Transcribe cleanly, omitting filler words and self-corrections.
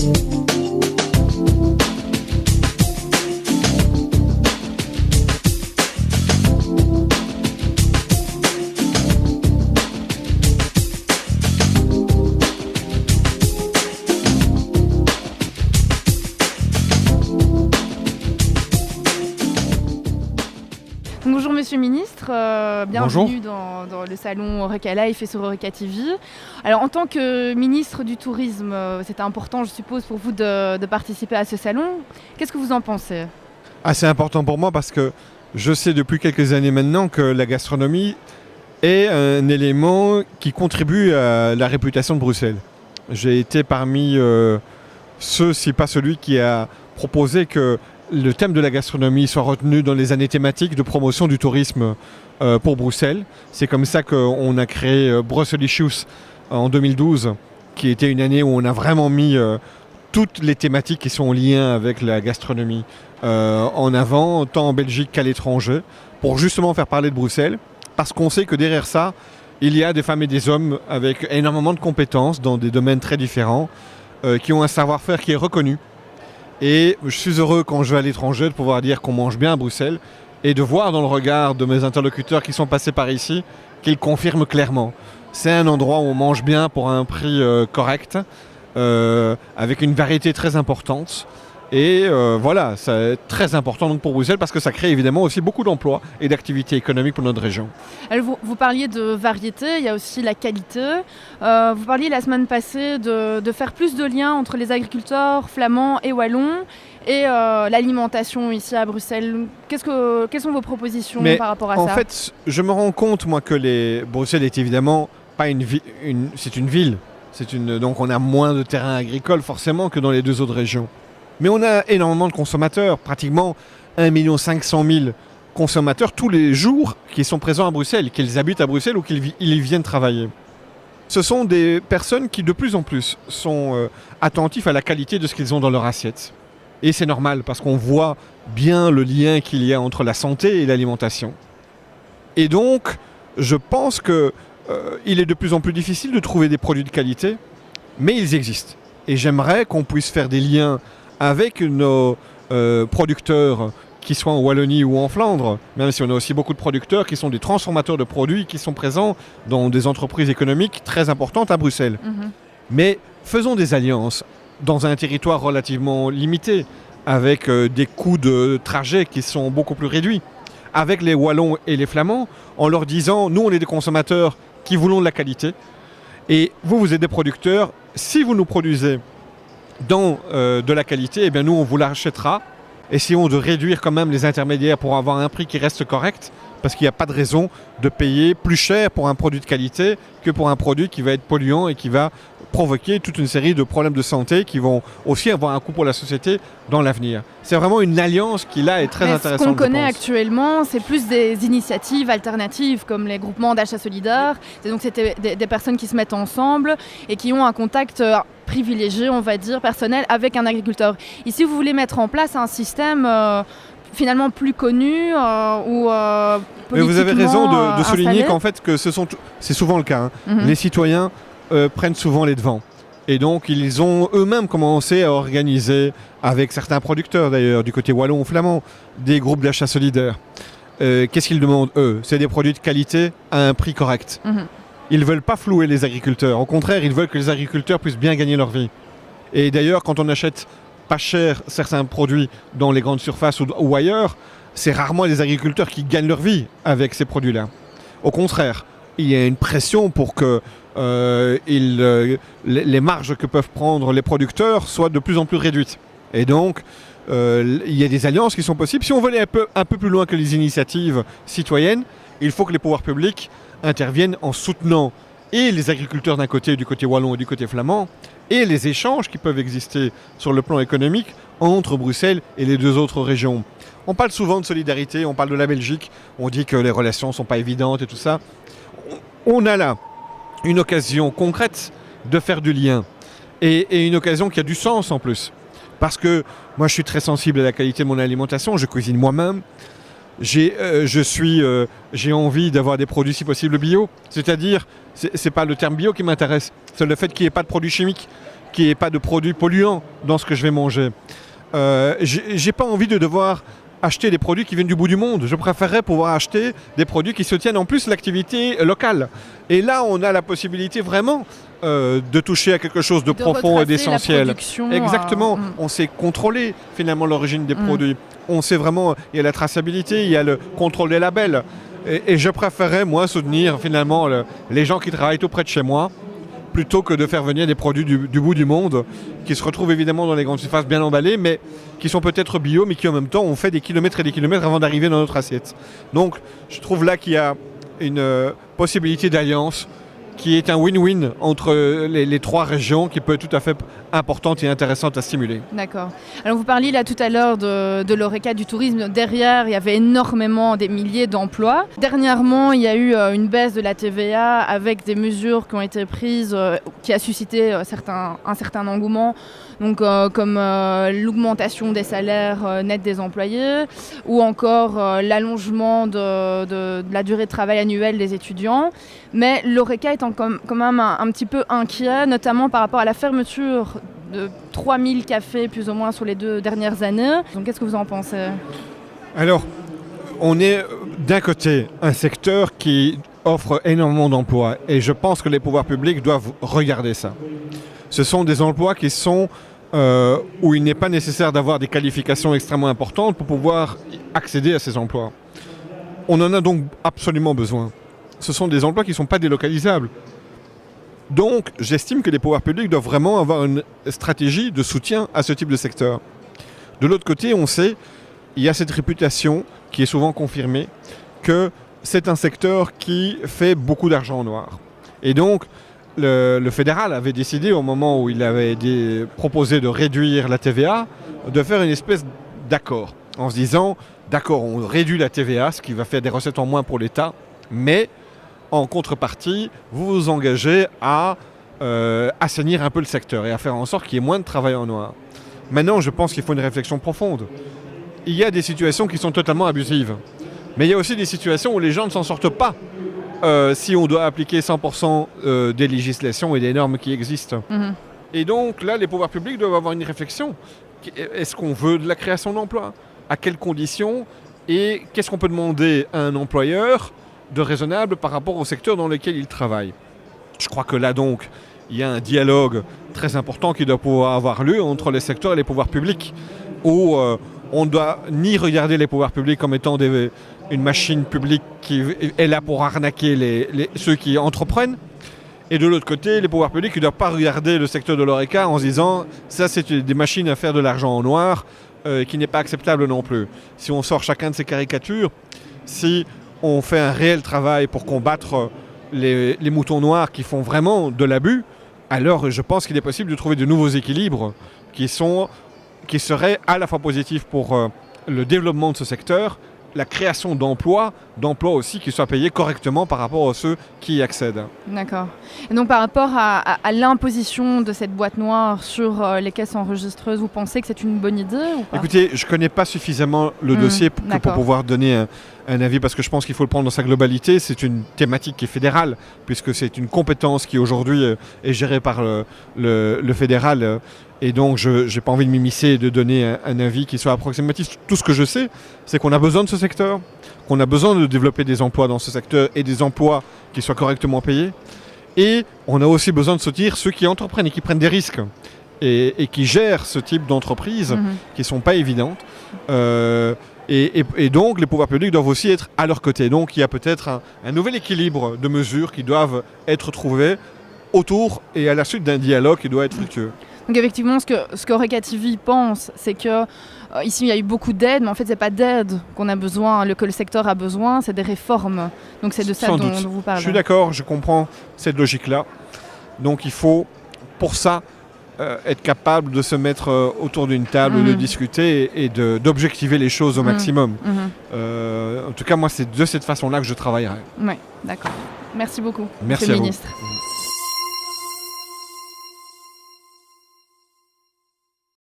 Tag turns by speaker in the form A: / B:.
A: Bonjour Monsieur le Ministre, bienvenue
B: Bonjour.
A: dans le salon Eureka Life et sur Eureka TV. Alors en tant que ministre du Tourisme, c'était important je suppose pour vous de participer à ce salon. Qu'est-ce que vous en pensez ?
B: C'est important pour moi parce que je sais depuis quelques années maintenant que la gastronomie est un élément qui contribue à la réputation de Bruxelles. J'ai été parmi ceux, si pas celui qui a proposé que le thème de la gastronomie soit retenu dans les années thématiques de promotion du tourisme pour Bruxelles. C'est comme ça qu'on a créé Brussels Issues en 2012, qui était une année où on a vraiment mis toutes les thématiques qui sont en lien avec la gastronomie en avant, tant en Belgique qu'à l'étranger, pour justement faire parler de Bruxelles, parce qu'on sait que derrière ça, il y a des femmes et des hommes avec énormément de compétences dans des domaines très différents, qui ont un savoir-faire qui est reconnu. Et je suis heureux quand je vais à l'étranger de pouvoir dire qu'on mange bien à Bruxelles et de voir dans le regard de mes interlocuteurs qui sont passés par ici qu'ils confirment clairement. C'est un endroit où on mange bien pour un prix correct, avec une variété très importante. Et voilà, c'est très important donc pour Bruxelles parce que ça crée évidemment aussi beaucoup d'emplois et d'activités économiques pour notre région.
A: Alors vous parliez de variété, il y a aussi la qualité. Vous parliez la semaine passée de faire plus de liens entre les agriculteurs flamands et wallons et l'alimentation ici à Bruxelles. Quelles sont vos propositions par rapport à ça ?
B: En fait, je me rends compte moi que Bruxelles est évidemment pas c'est une ville. Donc on a moins de terrains agricoles forcément que dans les deux autres régions. Mais on a énormément de consommateurs, pratiquement 1 500 000 consommateurs tous les jours qui sont présents à Bruxelles, qu'ils habitent à Bruxelles ou qu'ils y viennent travailler. Ce sont des personnes qui de plus en plus sont attentifs à la qualité de ce qu'ils ont dans leur assiette. Et c'est normal parce qu'on voit bien le lien qu'il y a entre la santé et l'alimentation. Et donc, je pense qu'il est de plus en plus difficile de trouver des produits de qualité, mais ils existent. Et j'aimerais qu'on puisse faire des liens avec nos producteurs qui soient en Wallonie ou en Flandre, même si on a aussi beaucoup de producteurs qui sont des transformateurs de produits qui sont présents dans des entreprises économiques très importantes à Bruxelles. Mais faisons des alliances dans un territoire relativement limité, avec des coûts de trajet qui sont beaucoup plus réduits, avec les Wallons et les Flamands, en leur disant, nous on est des consommateurs qui voulons de la qualité, et vous êtes des producteurs, si vous nous produisez dans de la qualité, eh bien nous on vous l'achètera. Essayons de réduire quand même les intermédiaires pour avoir un prix qui reste correct, parce qu'il n'y a pas de raison de payer plus cher pour un produit de qualité que pour un produit qui va être polluant et qui va provoquer toute une série de problèmes de santé qui vont aussi avoir un coût pour la société dans l'avenir. C'est vraiment une alliance qui là est très intéressante.
A: Ce qu'on connaît actuellement, c'est plus des initiatives alternatives comme les groupements d'achat solidaires. Donc c'était des personnes qui se mettent ensemble et qui ont un contact privilégié, on va dire, personnel avec un agriculteur. Ici, vous voulez mettre en place un système finalement plus connu ou politiquement
B: Mais vous avez raison de souligner
A: installé.
B: qu'en fait, c'est souvent le cas. Les citoyens prennent souvent les devants. Et donc, ils ont eux-mêmes commencé à organiser, avec certains producteurs d'ailleurs, du côté wallon ou flamand, des groupes d'achat solidaires. Qu'est-ce qu'ils demandent, eux ? C'est des produits de qualité à un prix correct. Ils ne veulent pas flouer les agriculteurs. Au contraire, ils veulent que les agriculteurs puissent bien gagner leur vie. Et d'ailleurs, quand on achète pas cher certains produits dans les grandes surfaces ou ailleurs, c'est rarement les agriculteurs qui gagnent leur vie avec ces produits-là. Au contraire, il y a une pression pour que les marges que peuvent prendre les producteurs soient de plus en plus réduites. Et donc, il y a des alliances qui sont possibles. Si on veut aller un peu plus loin que les initiatives citoyennes, il faut que les pouvoirs publics interviennent en soutenant et les agriculteurs d'un côté, du côté wallon et du côté flamand, et les échanges qui peuvent exister sur le plan économique entre Bruxelles et les deux autres régions. On parle souvent de solidarité, on parle de la Belgique, on dit que les relations ne sont pas évidentes et tout ça. On a là une occasion concrète de faire du lien et une occasion qui a du sens en plus. Parce que moi je suis très sensible à la qualité de mon alimentation, je cuisine moi-même. J'ai envie d'avoir des produits si possible bio. C'est-à-dire, c'est pas le terme bio qui m'intéresse, c'est le fait qu'il n'y ait pas de produits chimiques, qu'il n'y ait pas de produits polluants dans ce que je vais manger. J'ai pas envie de devoir acheter des produits qui viennent du bout du monde. Je préférerais pouvoir acheter des produits qui soutiennent en plus l'activité locale. Et là, on a la possibilité vraiment de toucher à quelque chose de profond et d'essentiel. Exactement. On sait contrôler finalement l'origine des produits. On sait vraiment, il y a la traçabilité, il y a le contrôle des labels. Et je préférerais, moi, soutenir finalement les gens qui travaillent tout près de chez moi, plutôt que de faire venir des produits du bout du monde, qui se retrouvent évidemment dans les grandes surfaces bien emballés, mais qui sont peut-être bio, mais qui en même temps ont fait des kilomètres et des kilomètres avant d'arriver dans notre assiette. Donc je trouve là qu'il y a une possibilité d'alliance qui est un win-win entre les trois régions, qui peut être tout à fait importante et intéressante à stimuler.
A: D'accord. Alors vous parliez là tout à l'heure de l'ORECA, du tourisme. Derrière, il y avait énormément, des milliers d'emplois. Dernièrement, il y a eu une baisse de la TVA avec des mesures qui ont été prises, qui a suscité un certain engouement. Donc, comme l'augmentation des salaires nets des employés ou encore l'allongement de la durée de travail annuelle des étudiants. Mais l'ORECA étant quand même un petit peu inquiet, notamment par rapport à la fermeture de 3000 cafés plus ou moins sur les 2 dernières années. Donc, qu'est-ce que vous en pensez ?
B: Alors, on est d'un côté un secteur qui offre énormément d'emplois et je pense que les pouvoirs publics doivent regarder ça. Ce sont des emplois qui sont où il n'est pas nécessaire d'avoir des qualifications extrêmement importantes pour pouvoir accéder à ces emplois. On en a donc absolument besoin. Ce sont des emplois qui ne sont pas délocalisables. Donc, j'estime que les pouvoirs publics doivent vraiment avoir une stratégie de soutien à ce type de secteur. De l'autre côté, on sait, il y a cette réputation qui est souvent confirmée que c'est un secteur qui fait beaucoup d'argent en noir. Et donc, le fédéral avait décidé, au moment où il avait proposé de réduire la TVA, de faire une espèce d'accord, en se disant, d'accord, on réduit la TVA, ce qui va faire des recettes en moins pour l'État, mais en contrepartie, vous vous engagez à assainir un peu le secteur et à faire en sorte qu'il y ait moins de travail en noir. Maintenant, je pense qu'il faut une réflexion profonde. Il y a des situations qui sont totalement abusives, mais il y a aussi des situations où les gens ne s'en sortent pas. Si on doit appliquer 100% des législations et des normes qui existent. Et donc là, les pouvoirs publics doivent avoir une réflexion. Est-ce qu'on veut de la création d'emplois ? À quelles conditions ? Et qu'est-ce qu'on peut demander à un employeur de raisonnable par rapport au secteur dans lequel il travaille ? Je crois que là donc, il y a un dialogue très important qui doit pouvoir avoir lieu entre les secteurs et les pouvoirs publics, où on ne doit ni regarder les pouvoirs publics comme étant une machine publique qui est là pour arnaquer ceux qui entreprennent. Et de l'autre côté, les pouvoirs publics ne doivent pas regarder le secteur de l'ORECA en se disant « ça, c'est des machines à faire de l'argent en noir qui n'est pas acceptable non plus ». Si on sort chacun de ces caricatures, si on fait un réel travail pour combattre les moutons noirs qui font vraiment de l'abus, alors je pense qu'il est possible de trouver de nouveaux équilibres qui seraient à la fois positifs pour le développement de ce secteur, la création d'emplois aussi qui soient payés correctement par rapport à ceux qui y accèdent.
A: D'accord. Et donc par rapport à l'imposition de cette boîte noire sur les caisses enregistreuses, vous pensez que c'est une bonne idée ou pas ?
B: Écoutez, je ne connais pas suffisamment le dossier pour pouvoir donner un avis, parce que je pense qu'il faut le prendre dans sa globalité. C'est une thématique qui est fédérale, puisque c'est une compétence qui aujourd'hui est gérée par le fédéral. Et donc, je n'ai pas envie de m'immiscer et de donner un avis qui soit approximatif. Tout ce que je sais, c'est qu'on a besoin de ce secteur, qu'on a besoin de développer des emplois dans ce secteur et des emplois qui soient correctement payés. Et on a aussi besoin de soutenir ceux qui entreprennent et qui prennent des risques et qui gèrent ce type d'entreprises qui ne sont pas évidentes. Et donc, les pouvoirs publics doivent aussi être à leur côté. Donc, il y a peut-être un nouvel équilibre de mesures qui doivent être trouvées autour et à la suite d'un dialogue qui doit être fructueux.
A: Donc effectivement, ce qu'ORECA TV pense, c'est que ici il y a eu beaucoup d'aide, mais en fait c'est pas d'aide qu'on a besoin, que le secteur a besoin, c'est des réformes. Donc c'est de ça dont vous parlez.
B: Je suis d'accord, je comprends cette logique-là. Donc il faut, pour ça, être capable de se mettre autour d'une table, de discuter et d'objectiver les choses au maximum. En tout cas, moi, c'est de cette façon-là que je travaillerai.
A: Oui, d'accord. Merci beaucoup,
B: Merci
A: Monsieur
B: à
A: le
B: vous.
A: ministre.